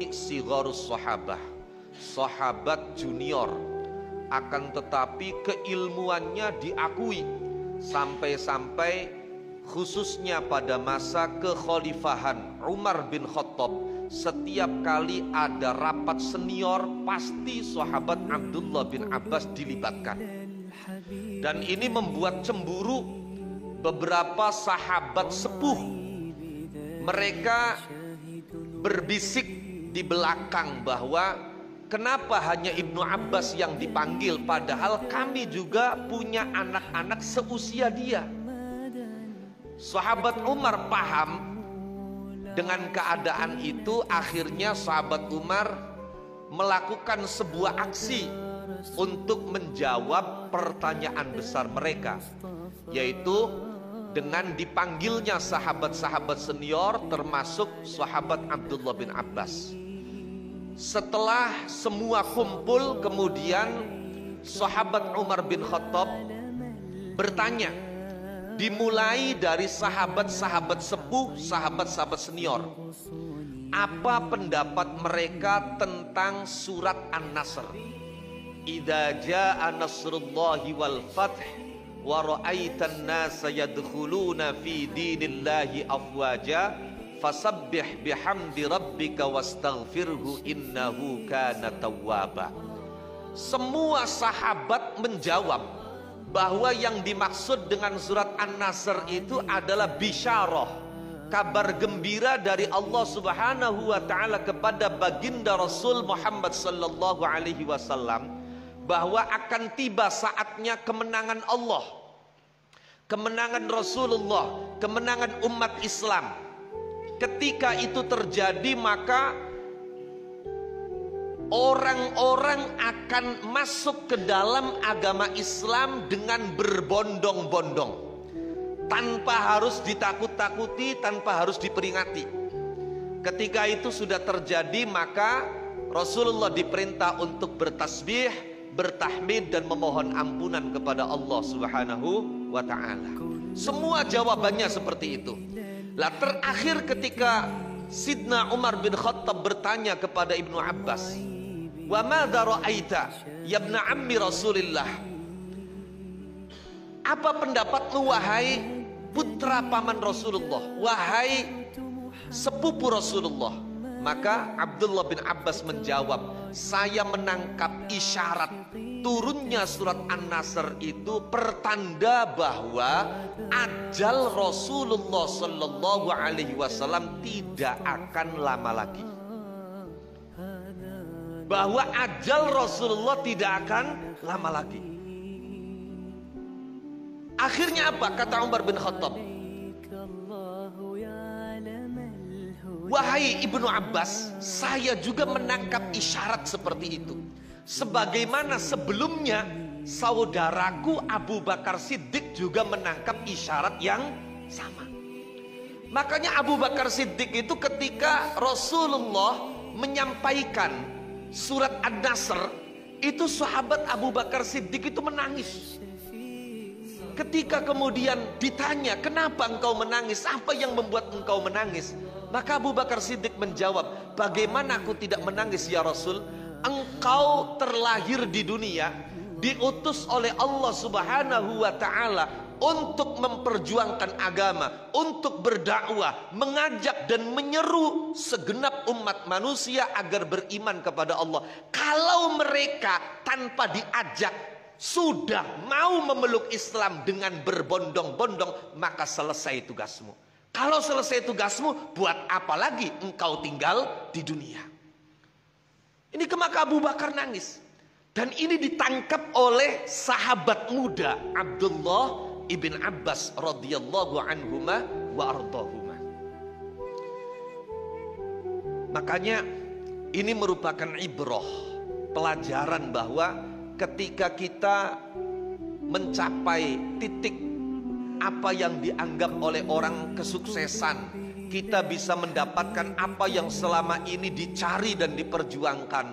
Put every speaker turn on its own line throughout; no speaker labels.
sigharus sahabah, sahabat junior, akan tetapi keilmuannya diakui sampai-sampai khususnya pada masa kekhalifahan Umar bin Khattab, setiap kali ada rapat senior pasti sahabat Abdullah bin Abbas dilibatkan. Dan ini membuat cemburu beberapa sahabat sepuh. Mereka berbisik di belakang bahwa kenapa hanya Ibnu Abbas yang dipanggil, padahal kami juga punya anak-anak seusia dia. Sahabat Umar paham dengan keadaan itu. Akhirnya sahabat Umar melakukan sebuah aksi untuk menjawab pertanyaan besar mereka, yaitu dengan dipanggilnya sahabat-sahabat senior termasuk sahabat Abdullah bin Abbas. Setelah semua kumpul, kemudian sahabat Umar bin Khattab bertanya, dimulai dari sahabat-sahabat sepuh, sahabat-sahabat senior, apa pendapat mereka tentang surat An-Nasr? Idza jaa nasrullahi wal fath wa ra'aitan nasa yadkhuluna fi dinillahi afwaja fasabbih bihamdi rabbika wastaghfirhu innahu kana tawwaba. Semua sahabat menjawab bahwa yang dimaksud dengan surat An-Nasr itu adalah bisyarah, kabar gembira dari Allah Subhanahu wa taala kepada baginda Rasul Muhammad sallallahu alaihi wasallam, bahwa akan tiba saatnya kemenangan Allah, kemenangan Rasulullah, kemenangan umat Islam. Ketika itu terjadi, maka orang-orang akan masuk ke dalam agama Islam dengan berbondong-bondong, tanpa harus ditakut-takuti, tanpa harus diperingati. Ketika itu sudah terjadi, maka Rasulullah diperintah untuk bertasbih, bertahmid dan memohon ampunan kepada Allah Subhanahu wa ta'ala. Semua jawabannya seperti itu. Lah terakhir ketika Sidna Umar bin Khattab bertanya kepada Ibnu Abbas, wa madza ra'aita ya ibna ammi Rasulillah, apa pendapatmu wahai putra paman Rasulullah, wahai sepupu Rasulullah? Maka Abdullah bin Abbas menjawab, saya menangkap isyarat turunnya surat An-Nasr itu pertanda bahwa ajal Rasulullah sallallahu alaihi wasallam tidak akan lama lagi. Bahwa ajal Rasulullah tidak akan lama lagi. Akhirnya apa kata Umar bin Khattab? Wahai Ibnu Abbas, saya juga menangkap isyarat seperti itu. Sebagaimana sebelumnya saudaraku Abu Bakar Siddiq juga menangkap isyarat yang sama. Makanya Abu Bakar Siddiq itu ketika Rasulullah menyampaikan surat An-Nasr, itu sahabat Abu Bakar Siddiq itu menangis. Ketika kemudian ditanya, kenapa engkau menangis? Apa yang membuat engkau menangis? Maka Abu Bakar Siddiq menjawab, bagaimana aku tidak menangis ya Rasul? Engkau terlahir di dunia, diutus oleh Allah Subhanahu wa ta'ala untuk memperjuangkan agama, untuk berdakwah, mengajak dan menyeru segenap umat manusia agar beriman kepada Allah. Kalau mereka tanpa diajak sudah mau memeluk Islam dengan berbondong-bondong, maka selesai tugasmu. Kalau selesai tugasmu, buat apa lagi engkau tinggal di dunia? Ini maka Abu Bakar nangis. Dan ini ditangkap oleh sahabat muda Abdullah ibn Abbas radhiyallahu anhuma wa ardahuma. Makanya ini merupakan ibrah, pelajaran bahwa ketika kita mencapai titik apa yang dianggap oleh orang kesuksesan, kita bisa mendapatkan apa yang selama ini dicari dan diperjuangkan,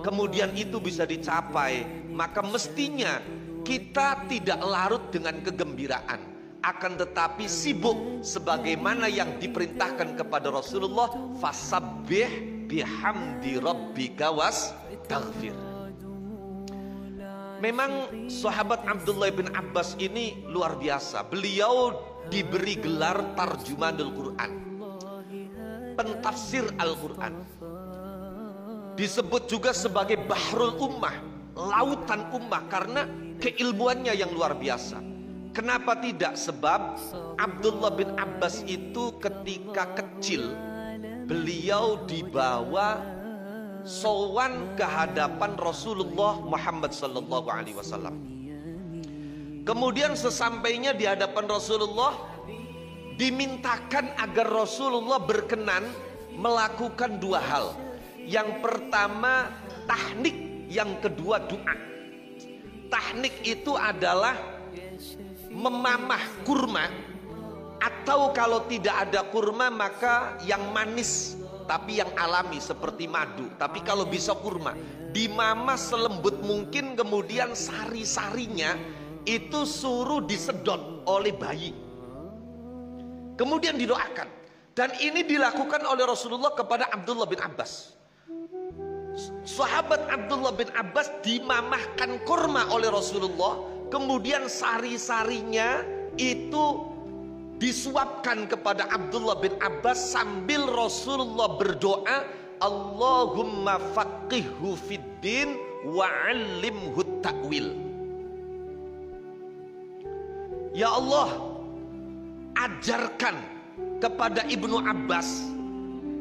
kemudian itu bisa dicapai, maka mestinya kita tidak larut dengan kegembiraan, akan tetapi sibuk sebagaimana yang diperintahkan kepada Rasulullah, fasabbih bihamdi rabbika wastaghfir. Memang sahabat Abdullah bin Abbas ini luar biasa. Beliau diberi gelar tarjumanul Quran, pentafsir Al-Quran. Disebut juga sebagai bahrul ummah, lautan ummah, karena keilmuannya yang luar biasa. Kenapa tidak? Sebab Abdullah bin Abbas itu ketika kecil beliau dibawa sowan ke hadapan Rasulullah Muhammad sallallahu alaihi wasallam. Kemudian sesampainya di hadapan Rasulullah, dimintakan agar Rasulullah berkenan melakukan dua hal. Yang pertama tahnik, yang kedua doa. Tahnik itu adalah memamah kurma, atau kalau tidak ada kurma maka yang manis tapi yang alami seperti madu. Tapi kalau bisa kurma, dimamah selembut mungkin, kemudian sari-sarinya itu suruh disedot oleh bayi, kemudian didoakan. Dan ini dilakukan oleh Rasulullah kepada Abdullah bin Abbas. Sahabat Abdullah bin Abbas dimamahkan kurma oleh Rasulullah, kemudian sari-sarinya itu disuapkan kepada Abdullah bin Abbas sambil Rasulullah berdoa, Allahumma faqihhu fiddin wa 'allimhu ta'wil. Ya Allah, ajarkan kepada Ibnu Abbas,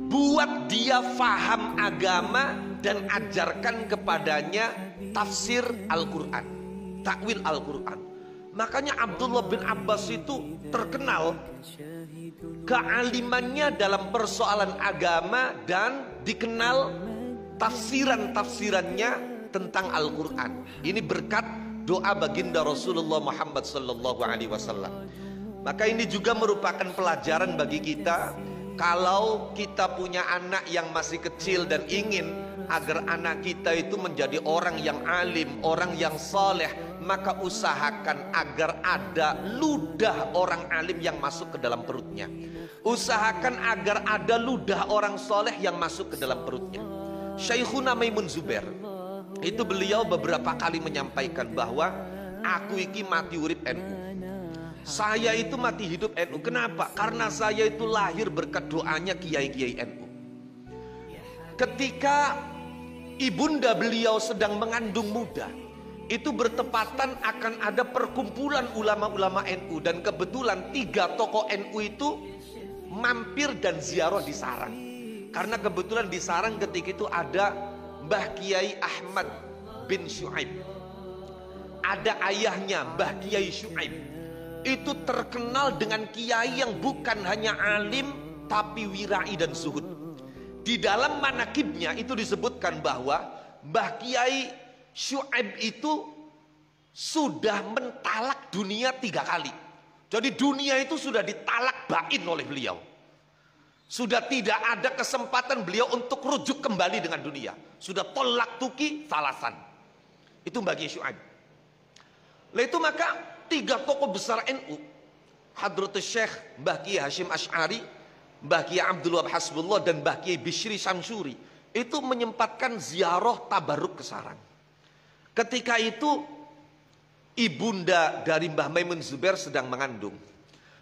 buat dia faham agama dan ajarkan kepadanya tafsir Al-Quran, takwil Al-Quran. Makanya Abdullah bin Abbas itu terkenal kealimannya dalam persoalan agama dan dikenal tafsiran-tafsirannya tentang Al-Quran. Ini berkat doa baginda Rasulullah Muhammad sallallahu alaihi wasallam. Maka ini juga merupakan pelajaran bagi kita. Kalau kita punya anak yang masih kecil dan ingin agar anak kita itu menjadi orang yang alim, orang yang saleh, maka usahakan agar ada ludah orang alim yang masuk ke dalam perutnya. Usahakan agar ada ludah orang saleh yang masuk ke dalam perutnya. Syekhuna Maimun Zubair itu beliau beberapa kali menyampaikan bahwa aku iki mati urip NU. Saya itu mati hidup NU. Kenapa? Karena saya itu lahir berkat doanya kiai-kiai NU. Ketika ibunda beliau sedang mengandung muda, itu bertepatan akan ada perkumpulan ulama-ulama NU. Dan kebetulan 3 tokoh NU itu mampir dan ziarah di Sarang. Karena kebetulan di Sarang ketika itu ada Mbah Kiai Ahmad bin Syuaib, ada ayahnya Mbah Kiai Syuaib. Itu terkenal dengan kiai yang bukan hanya alim tapi wirai dan zuhud. Di dalam manakibnya itu disebutkan bahwa Mbah Kiai Syuaib itu sudah mentalak dunia 3 kali. Jadi dunia itu sudah ditalak bain oleh beliau. Sudah tidak ada kesempatan beliau untuk rujuk kembali dengan dunia. Sudah tolak tuki salasan. Itu Mbah Kiai Syuaib. Lalu itu maka 3 tokoh besar NU, Hadratus Syekh Mbah Kiai Hashim Asy'ari, Mbah Kiai Abdul Wahab Hasbullah, dan Mbah Kiai Bishri Samsuri itu menyempatkan ziarah tabaruk ke Sarang. Ketika itu ibunda dari Mbah Maimun Zubair sedang mengandung.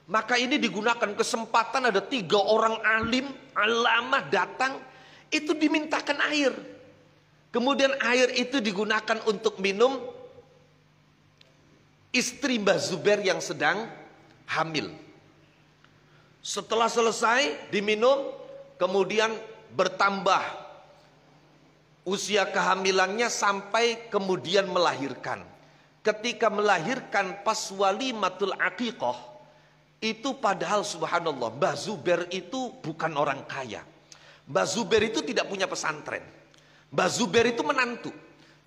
Maka ini digunakan kesempatan, ada 3 orang alim, alamah datang, itu dimintakan air. Kemudian air itu digunakan untuk minum istri Mbah Zubair yang sedang hamil. Setelah selesai diminum, kemudian bertambah usia kehamilannya sampai kemudian melahirkan. Ketika melahirkan pas walimatul aqiqah, itu padahal subhanallah Mbah Zubair itu bukan orang kaya. Mbah Zubair itu tidak punya pesantren. Mbah Zubair itu menantu.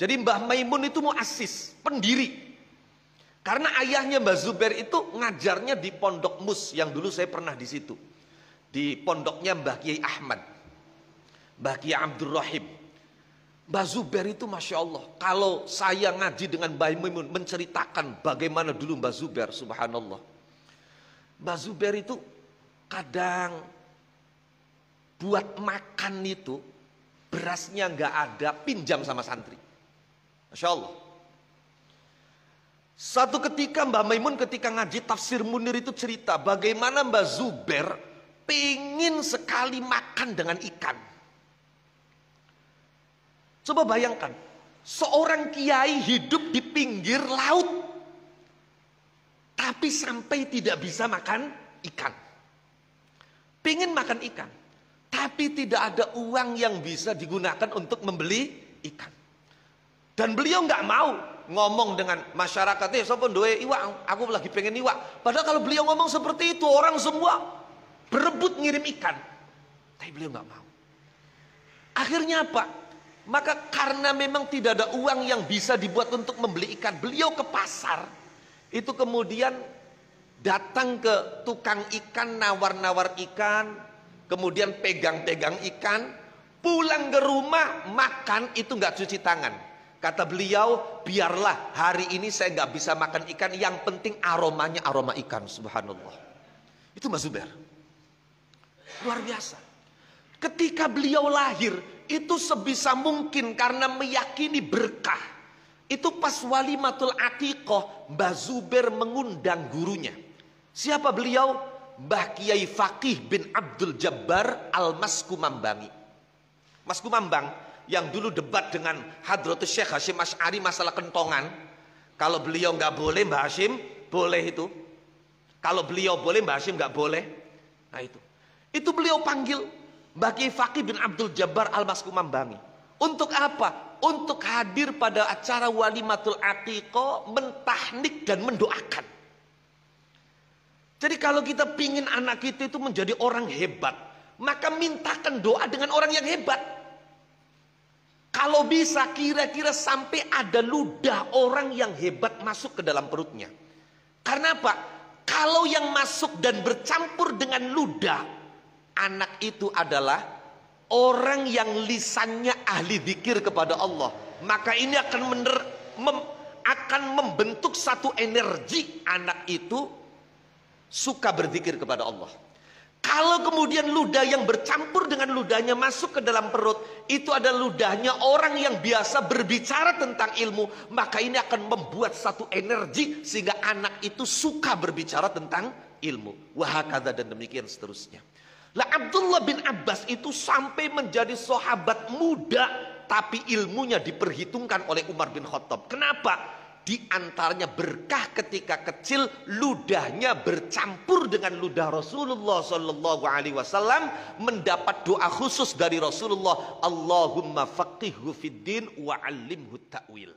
Jadi Mbah Maimun itu muassis, pendiri. Karena ayahnya Mbah Zubair itu ngajarnya di Pondok Mus yang dulu saya pernah di situ. Di pondoknya Mbah Kiai Ahmad, Mbah Kiai Abdul Rahim. Mbah Zubair itu Masya Allah, kalau saya ngaji dengan Mbah Maimun menceritakan bagaimana dulu Mbah Zubair, subhanallah. Mbah Zubair itu kadang buat makan itu berasnya nggak ada, pinjam sama santri. Masya Allah. Satu ketika Mbah Maimun ketika ngaji tafsir Munir itu cerita bagaimana Mbah Zubair pengen sekali makan dengan ikan. Coba bayangkan, seorang kiai hidup di pinggir laut, tapi sampai tidak bisa makan ikan. Pengen makan ikan, tapi tidak ada uang yang bisa digunakan untuk membeli ikan. Dan beliau nggak mau ngomong dengan masyarakatnya, sapa duwe iwak, aku lagi pengen iwak. Padahal kalau beliau ngomong seperti itu, orang semua berebut ngirim ikan. Tapi beliau nggak mau. Akhirnya apa? Maka karena memang tidak ada uang yang bisa dibuat untuk membeli ikan, beliau ke pasar. Itu kemudian datang ke tukang ikan, nawar-nawar ikan, kemudian pegang-pegang ikan, pulang ke rumah makan itu nggak cuci tangan. Kata beliau, biarlah hari ini saya nggak bisa makan ikan, yang penting aromanya aroma ikan. Subhanallah. Itu Mbah Zubair. Luar biasa. Ketika beliau lahir, itu sebisa mungkin karena meyakini berkah. Itu pas walimatul aqiqah, Mbah Zubair mengundang gurunya. Siapa beliau? Mbah Kiai Faqih bin Abdul Jabbar Al-Maskumambangi. Mas Kumambang yang dulu debat dengan Hadratus Syekh Hasyim Asy'ari masalah kentongan. Kalau beliau nggak boleh, Mbah Hasyim boleh itu. Kalau beliau boleh, Mbah Hasyim nggak boleh. Nah itu. Itu beliau panggil Mbah Kiai Faqih bin Abdul Jabbar Al-Maskumambangi. Untuk apa? Untuk hadir pada acara walimatul aqiqah, mentahnik dan mendoakan. Jadi kalau kita pingin anak kita itu menjadi orang hebat, maka mintakan doa dengan orang yang hebat. Kalau bisa kira-kira sampai ada ludah orang yang hebat masuk ke dalam perutnya. Karena apa? Kalau yang masuk dan bercampur dengan ludah, anak itu adalah orang yang lisannya ahli zikir kepada Allah. Maka ini akan membentuk satu energi anak itu suka berzikir kepada Allah. Kalau kemudian ludah yang bercampur dengan ludahnya masuk ke dalam perut, itu adalah ludahnya orang yang biasa berbicara tentang ilmu, maka ini akan membuat satu energi sehingga anak itu suka berbicara tentang ilmu. Wahakadha, dan demikian seterusnya. Lah Abdullah bin Abbas itu sampai menjadi sahabat muda, tapi ilmunya diperhitungkan oleh Umar bin Khattab. Kenapa? Di antaranya berkah ketika kecil ludahnya bercampur dengan ludah Rasulullah Sallallahu Alaihi Wasallam, mendapat doa khusus dari Rasulullah, Allahumma faqihhu fid din wa 'allimhu ta'wil.